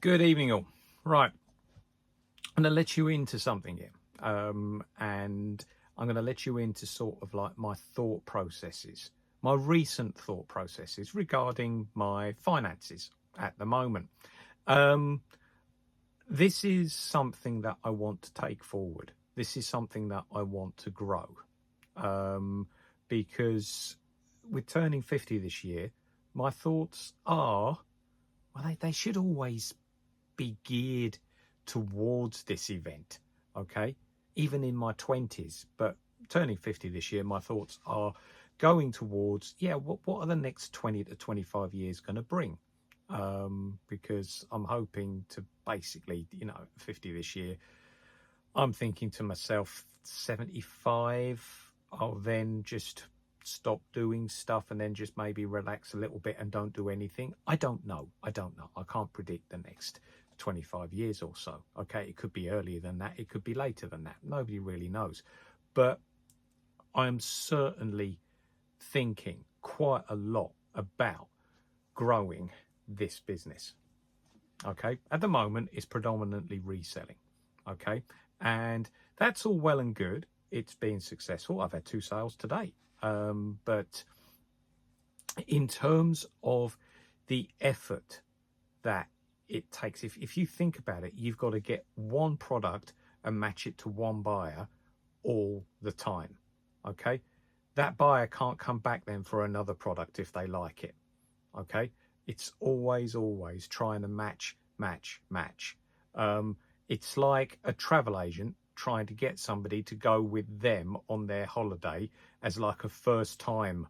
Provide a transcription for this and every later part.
Good evening, all. Right, I'm going to let you into something here, and I'm going to let you into sort of like my thought processes, my recent thought processes regarding my finances at the moment. Um, this is something that I want to take forward. This is something that I want to grow, because with turning 50 this year, my thoughts are, well, they should always be geared towards this event, okay, even in my 20s. But turning 50 this year, my thoughts are going towards, yeah, what are the next 20 to 25 years going to bring? Because I'm hoping to basically, 50 this year, I'm thinking to myself, 75, I'll then just stop doing stuff and then just maybe relax a little bit and don't do anything. I don't know. I can't predict the next 25 years or so. Okay, it could be earlier than that, it could be later than that, nobody really knows. But I'm certainly thinking quite a lot about growing this business. Okay, at the moment it's predominantly reselling. Okay, and that's all well and good. It's been successful. I've had 2 sales today, but in terms of the effort that it takes, if you think about it, you've got to get one product and match it to one buyer all the time. Okay, that buyer can't come back then for another product if they like it. Okay, it's always trying to match. It's like a travel agent trying to get somebody to go with them on their holiday as like a first time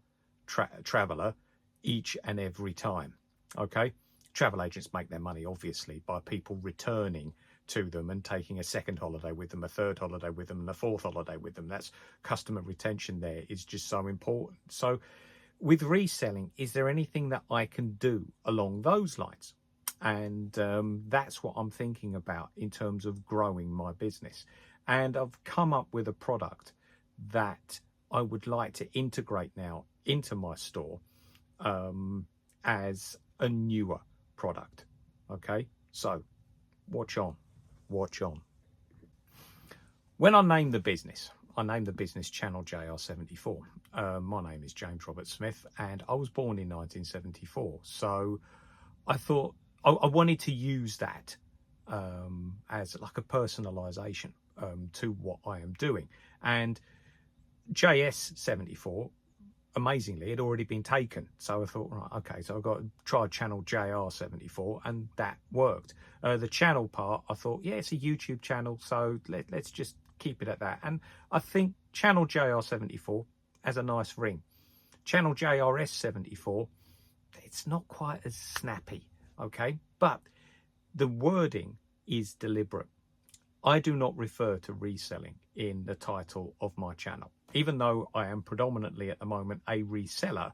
traveler each and every time. Okay, travel agents make their money obviously by people returning to them and taking a second holiday with them, a third holiday with them, and a fourth holiday with them. That's customer retention. There is just so important. So with reselling, is there anything that I can do along those lines? And that's what I'm thinking about in terms of growing my business. And I've come up with a product that I would like to integrate now into my store as a newer product. Okay, so watch on. When I named the business, Channel JR74. My name is James Robert Smith, and I was born in 1974. So I thought I wanted to use that as like a personalization to what I am doing. And JS74, amazingly, had already been taken. So I thought, right, okay, so I've got to try Channel JR74, and that worked. The channel part, I thought, yeah, it's a YouTube channel, so let's just keep it at that. And I think Channel JR74 has a nice ring. Channel JRS74, it's not quite as snappy, okay? But the wording is deliberate. I do not refer to reselling in the title of my channel. Even though I am predominantly at the moment a reseller,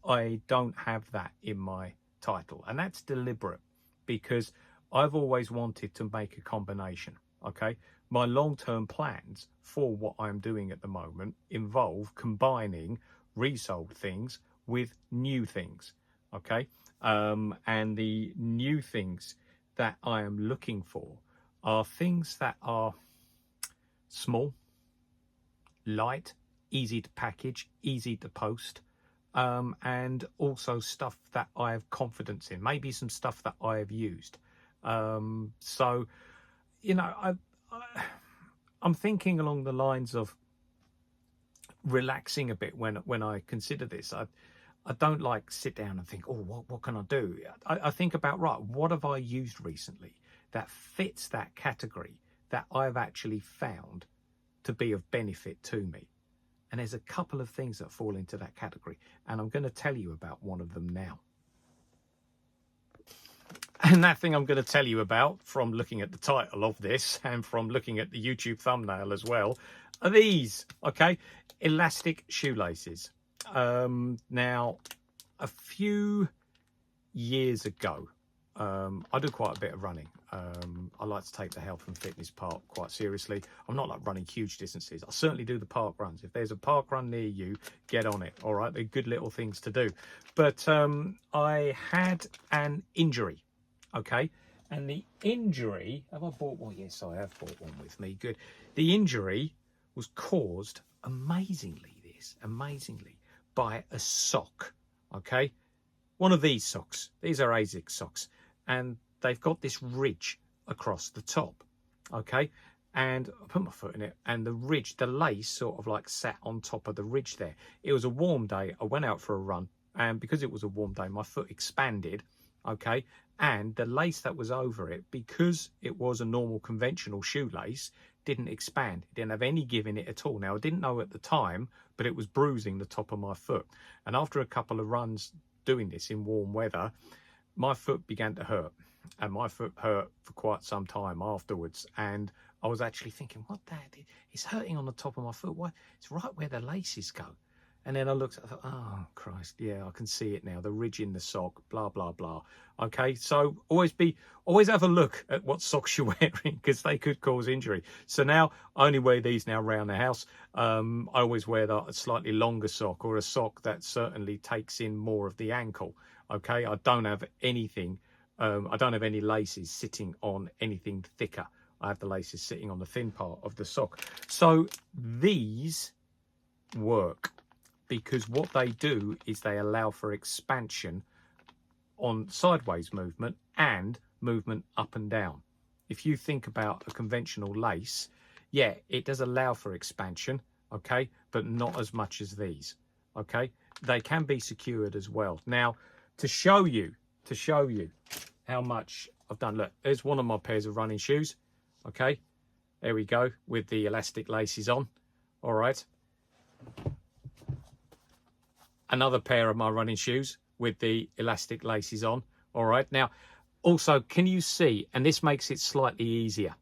I don't have that in my title. And that's deliberate because I've always wanted to make a combination, okay? My long-term plans for what I'm doing at the moment involve combining resold things with new things, okay? And the new things that I am looking for are things that are small, light, easy to package, easy to post, and also stuff that I have confidence in, maybe some stuff that I have used. So, I'm thinking along the lines of relaxing a bit when I consider this. I don't like sit down and think, oh, what can I do? I think about, right, what have I used recently that fits that category that I've actually found to be of benefit to me? And there's a couple of things that fall into that category, and I'm going to tell you about one of them now. And that thing I'm going to tell you about, from looking at the title of this and from looking at the YouTube thumbnail as well, are these, okay? Elastic shoelaces. Now, a few years ago, I do quite a bit of running. I like to take the health and fitness part quite seriously. I'm not like running huge distances. I certainly do the park runs. If there's a park run near you, get on it. All right, they're good little things to do. But I had an injury, okay, And the injury, have I bought one? Yes, I have bought one with me. Good. The injury was caused amazingly, by a sock. Okay. One of these socks. These are ASICS socks. And they've got this ridge across the top. Okay. And I put my foot in it, and the ridge, the lace sort of like sat on top of the ridge there. It was a warm day. I went out for a run, and because it was a warm day, my foot expanded. Okay. And the lace that was over it, because it was a normal conventional shoelace, didn't expand. It didn't have any give in it at all. Now, I didn't know at the time, but it was bruising the top of my foot. And after a couple of runs doing this in warm weather, my foot began to hurt. And my foot hurt for quite some time afterwards. And I was actually thinking, what the heck? It's hurting on the top of my foot. Why? It's right where the laces go. And then I looked, I thought, oh, Christ, yeah, I can see it now. The ridge in the sock, blah, blah, blah. Okay, so always have a look at what socks you're wearing, because they could cause injury. So now I only wear these now around the house. I always wear a slightly longer sock, or a sock that certainly takes in more of the ankle. Okay, I don't have anything. I don't have any laces sitting on anything thicker. I have the laces sitting on the thin part of the sock. So these work, because what they do is they allow for expansion on sideways movement and movement up and down. If you think about a conventional lace, yeah, it does allow for expansion, okay, but not as much as these, okay. They can be secured as well. Now, to show you how much I've done, look, there's one of my pairs of running shoes, okay, there we go, with the elastic laces on. All right, another pair of my running shoes with the elastic laces on. All right, now also, can you see, and this makes it slightly easier,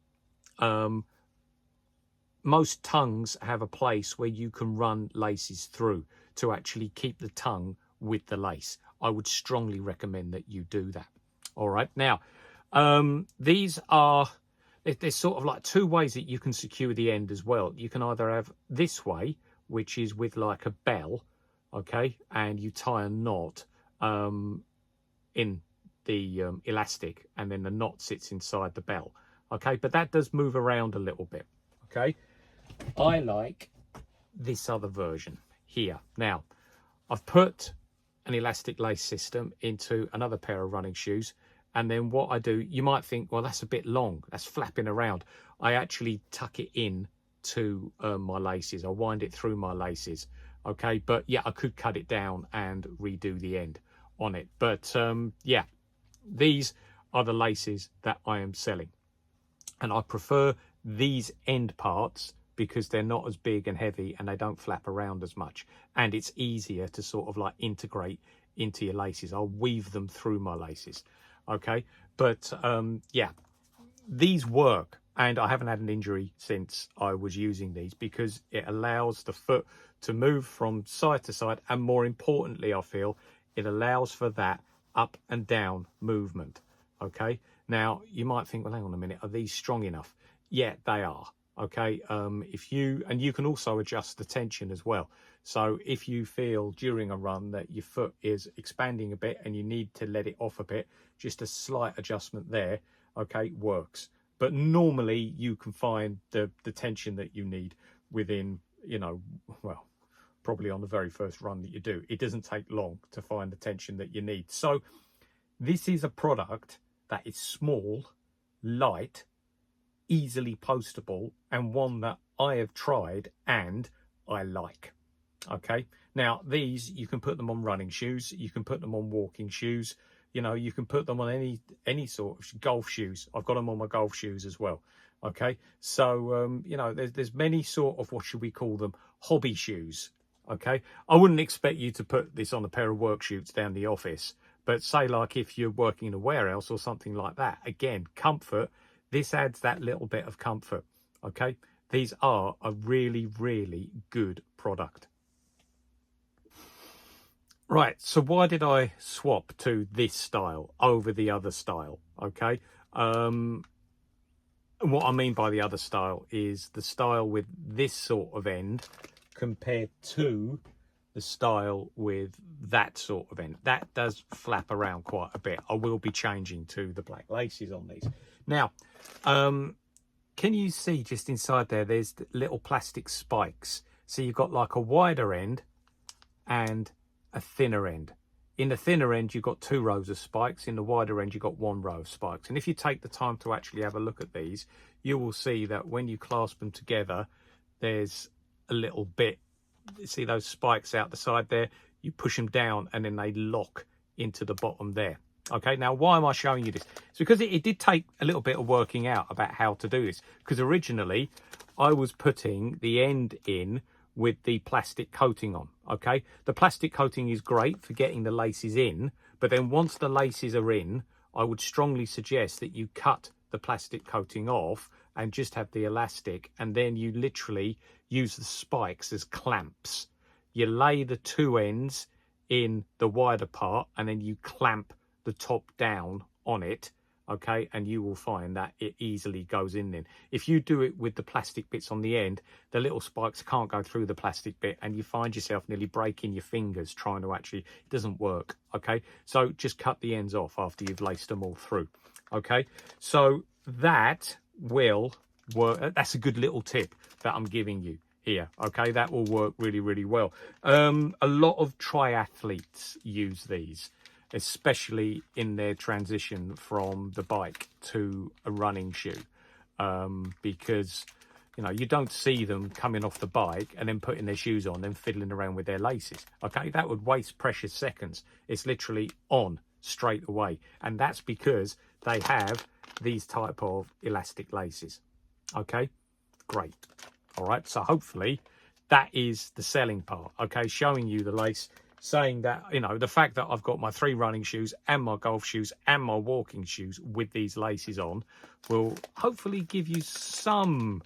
most tongues have a place where you can run laces through to actually keep the tongue with the lace. I would strongly recommend that you do that. All right, now these are, there's sort of like two ways that you can secure the end as well. You can either have this way, which is with like a bell, okay, and you tie a knot in the elastic, and then the knot sits inside the bell, okay, but that does move around a little bit, okay. I like this other version here. Now, I've put an elastic lace system into another pair of running shoes, and then what I do, you might think, well, that's a bit long, that's flapping around. I actually tuck it in to my laces. I wind it through my laces, okay, but yeah, I could cut it down and redo the end on it, but yeah, these are the laces that I am selling, and I prefer these end parts because they're not as big and heavy, and they don't flap around as much, and it's easier to sort of like integrate into your laces. I'll weave them through my laces, okay, but yeah, these work, and I haven't had an injury since I was using these, because it allows the foot to move from side to side, and more importantly, I feel it allows for that up and down movement, okay. Now you might think, well, hang on a minute, are these strong enough? Yeah, they are, okay. If you, and you can also adjust the tension as well. So if you feel during a run that your foot is expanding a bit and you need to let it off a bit, just a slight adjustment there, okay, works. But normally you can find the tension that you need within, you know, well, probably on the very first run that you do. It doesn't take long to find the tension that you need. So this is a product that is small, light, easily postable, and one that I have tried and I like. Okay, now these, you can put them on running shoes, you can put them on walking shoes, you know, you can put them on any sort of golf shoes. I've got them on my golf shoes as well. Okay, so you know, there's many sort of, what should we call them, hobby shoes. Okay, I wouldn't expect you to put this on a pair of work shoots down the office, but say like if you're working in a warehouse or something like that, again, comfort, this adds that little bit of comfort. Okay, these are a really, really good product. Right, so why did I swap to this style over the other style? Okay, and what I mean by the other style is the style with this sort of end compared to the style with that sort of end. That does flap around quite a bit. I will be changing to the black laces on these. Now, can you see just inside there, there's little plastic spikes. So you've got like a wider end and a thinner end. In the thinner end, you've got 2 rows of spikes. In the wider end, you've got 1 row of spikes. And if you take the time to actually have a look at these, you will see that when you clasp them together, there's a little bit. See those spikes out the side there? You push them down and then they lock into the bottom there. Okay, now why am I showing you this? It's because it did take a little bit of working out about how to do this. Because originally, I was putting the end in with the plastic coating on. Okay, the plastic coating is great for getting the laces in, but then once the laces are in, I would strongly suggest that you cut the plastic coating off and just have the elastic, and then you literally use the spikes as clamps. You lay the 2 ends in the wider part and then you clamp the top down on it, okay, and you will find that it easily goes in then. If you do it with the plastic bits on the end, the little spikes can't go through the plastic bit and you find yourself nearly breaking your fingers trying to actually, it doesn't work, okay? So just cut the ends off after you've laced them all through, okay? So that will work. That's a good little tip that I'm giving you here, okay? That will work really, really well. A lot of triathletes use these, especially in their transition from the bike to a running shoe, because you know, you don't see them coming off the bike and then putting their shoes on, then fiddling around with their laces, okay? That would waste precious seconds. It's literally on straight away, and that's because they have these type of elastic laces, okay? Great. All right, so hopefully that is the selling part, okay? Showing you the lace, saying that, you know, the fact that I've got my 3 running shoes and my golf shoes and my walking shoes with these laces on will hopefully give you some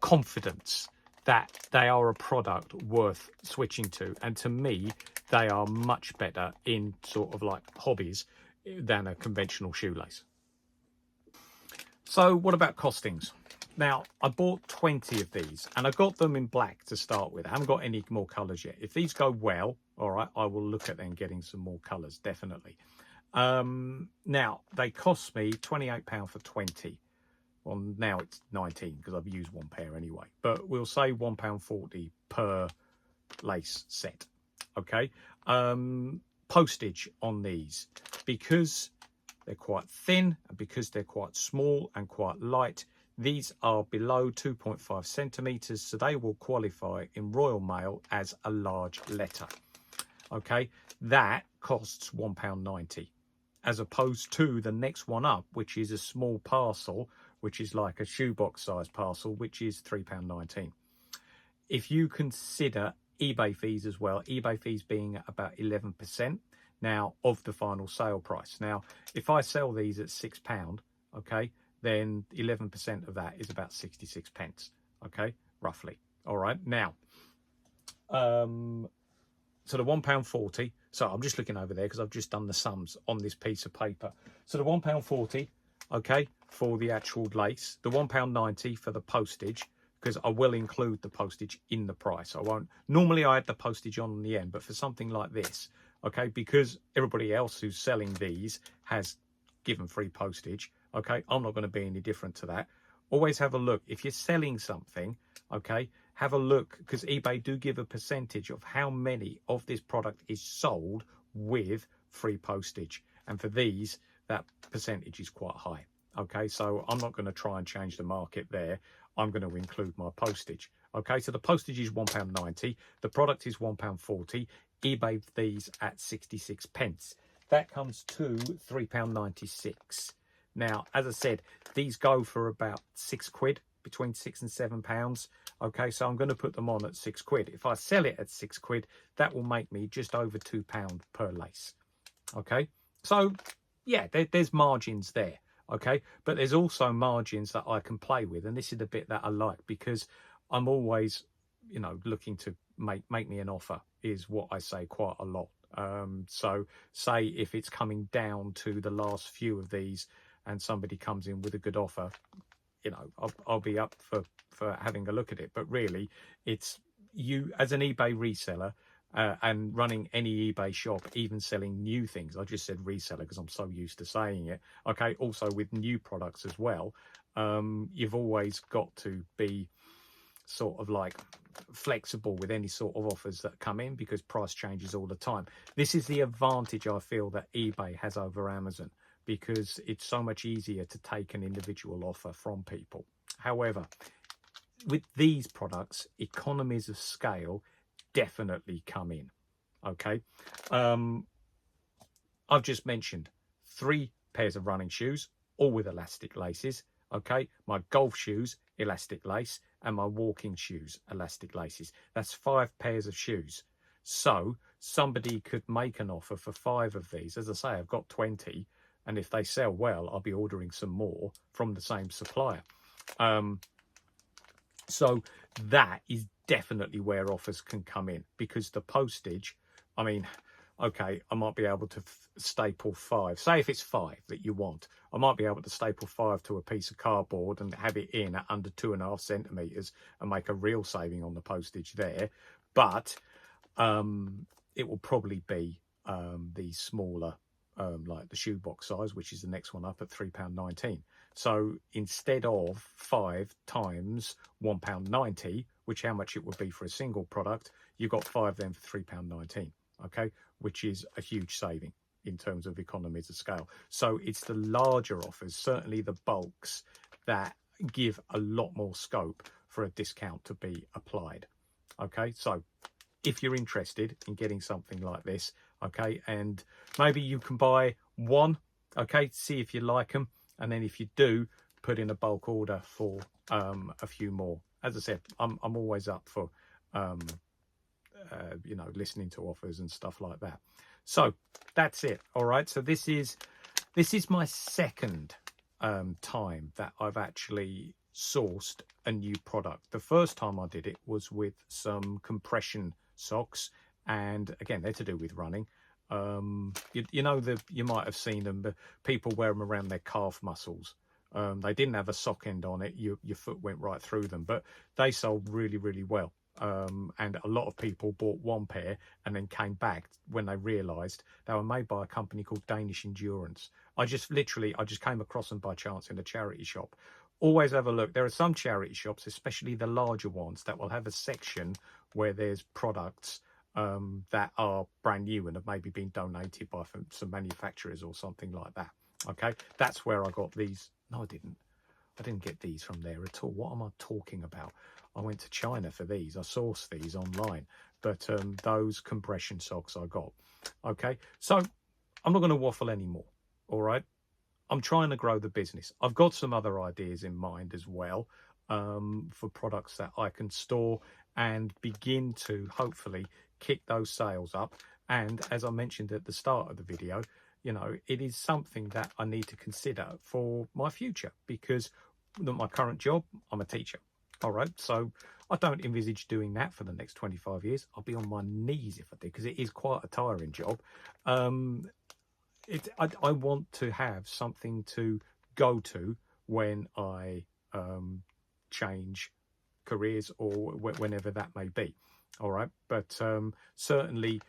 confidence that they are a product worth switching to. And to me, they are much better in sort of like hobbies than a conventional shoelace. So what about costings? Now, I bought 20 of these and I got them in black to start with. I haven't got any more colours yet. If these go well, all right, I will look at them getting some more colours, definitely. Now, they cost me £28 for 20. Well, now it's 19 because I've used 1 pair anyway. But we'll say £1.40 per lace set, okay? Postage on these, because they're quite thin and because they're quite small and quite light, these are below 2.5 centimetres, so they will qualify in Royal Mail as a large letter. Okay, that costs £1.90, as opposed to the next one up, which is a small parcel, which is like a shoebox size parcel, which is £3.19. If you consider eBay fees as well, eBay fees being about 11% now of the final sale price. Now, if I sell these at £6, okay, then 11% of that is about 66 pence, okay, roughly. All right, now, so the £1.40, so I'm just looking over there because I've just done the sums on this piece of paper. So the £1.40, okay, for the actual lace, the £1.90 for the postage, because I will include the postage in the price. I won't, normally I add the postage on the end, but for something like this, okay, because everybody else who's selling these has given free postage, okay, I'm not going to be any different to that. Always have a look. If you're selling something, okay, have a look, because eBay do give a percentage of how many of this product is sold with free postage. And for these, that percentage is quite high. Okay, so I'm not going to try and change the market there. I'm going to include my postage. Okay, so the postage is £1.90. The product is £1.40. eBay fees at 66 pence. That comes to £3.96. Now, as I said, these go for about £6, between £6 and £7. Okay, so I'm going to put them on at £6. If I sell it at £6, that will make me just over £2 per lace. Okay, so yeah, there's margins there. Okay, but there's also margins that I can play with, and this is the bit that I like, because I'm always, you know, looking to make me an offer is what I say quite a lot. So say if it's coming down to the last few of these and somebody comes in with a good offer, you know, I'll be up for having a look at it. But really, it's you as an eBay reseller, and running any eBay shop, even selling new things. I just said reseller because I'm so used to saying it. Okay, also with new products as well, you've always got to be sort of like flexible with any sort of offers that come in, because price changes all the time. This is the advantage I feel that eBay has over Amazon, because it's so much easier to take an individual offer from people. However, with these products, economies of scale definitely come in. Okay, I've just mentioned 3 pairs of running shoes, all with elastic laces. Okay, my golf shoes, elastic lace, and my walking shoes, elastic laces. That's 5 pairs of shoes. So somebody could make an offer for 5 of these. As I say, I've got 20, and if they sell well, I'll be ordering some more from the same supplier. So that is definitely where offers can come in, because the postage, I mean, okay, I might be able to staple 5. Say if it's 5 that you want, I might be able to staple 5 to a piece of cardboard and have it in at under 2.5 centimeters and make a real saving on the postage there. But it will probably be the smaller, like the shoebox size, which is the next one up at £3.19. So instead of 5 times £1.90, which how much it would be for a single product, you got 5 then for £3.19. Okay, which is a huge saving in terms of economies of scale. So it's the larger offers, certainly the bulks, that give a lot more scope for a discount to be applied. Okay, so if you're interested in getting something like this, okay, and maybe you can buy 1, okay, see if you like them, and then if you do, put in a bulk order for a few more. As I said, I'm always up for you know, listening to offers and stuff like that. So that's it. All right, so this is my second time that I've actually sourced a new product. The first time I did it was with some compression socks, and again, they're to do with running. You know, you might have seen them, but people wear them around their calf muscles. They didn't have a sock end on it, your foot went right through them, but they sold really, really well. And a lot of people bought 1 pair and then came back when they realized they were made by a company called Danish Endurance. I just came across them by chance in a charity shop. Always have a look. There are some charity shops, especially the larger ones, that will have a section where there's products that are brand new and have maybe been donated by some manufacturers or something like that. Okay, that's where I got these. No, I didn't get these from there at all. What am I talking about? I went to China for these. I sourced these online, but those compression socks I got. Okay, so I'm not going to waffle anymore. All right, I'm trying to grow the business. I've got some other ideas in mind as well for products that I can store and begin to hopefully kick those sales up. And as I mentioned at the start of the video, you know, it is something that I need to consider for my future, because my current job, I'm a teacher. All right, so I don't envisage doing that for the next 25 years. I'll be on my knees if I do, because it is quite a tiring job. I want to have something to go to when I change careers, or whenever that may be. All right, but certainly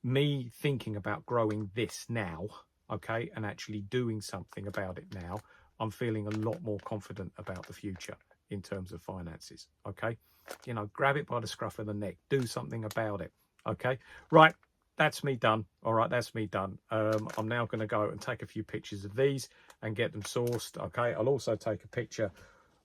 me thinking about growing this now, okay, and actually doing something about it now, I'm feeling a lot more confident about the future in terms of finances. Okay, you know, grab it by the scruff of the neck, do something about it. Okay, right, that's me done. All right, that's me done. I'm now going to go and take a few pictures of these and get them sourced. Okay, I'll also take a picture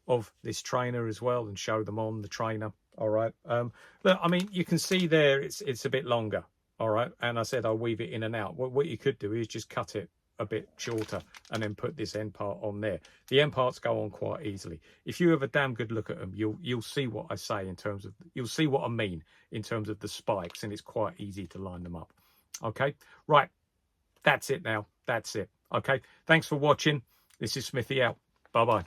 of this trainer as well and show them on the trainer. All right, look, I mean, you can see there it's a bit longer. All right, and I said I'll weave it in and out. What you could do is just cut it a bit shorter and then put this end part on there. The end parts go on quite easily. If you have a damn good look at them, you'll see what I say in terms of, you'll see what I mean in terms of the spikes, and it's quite easy to line them up. Okay, right, that's it now. That's it. Okay, thanks for watching. This is Smithy out. Bye-bye.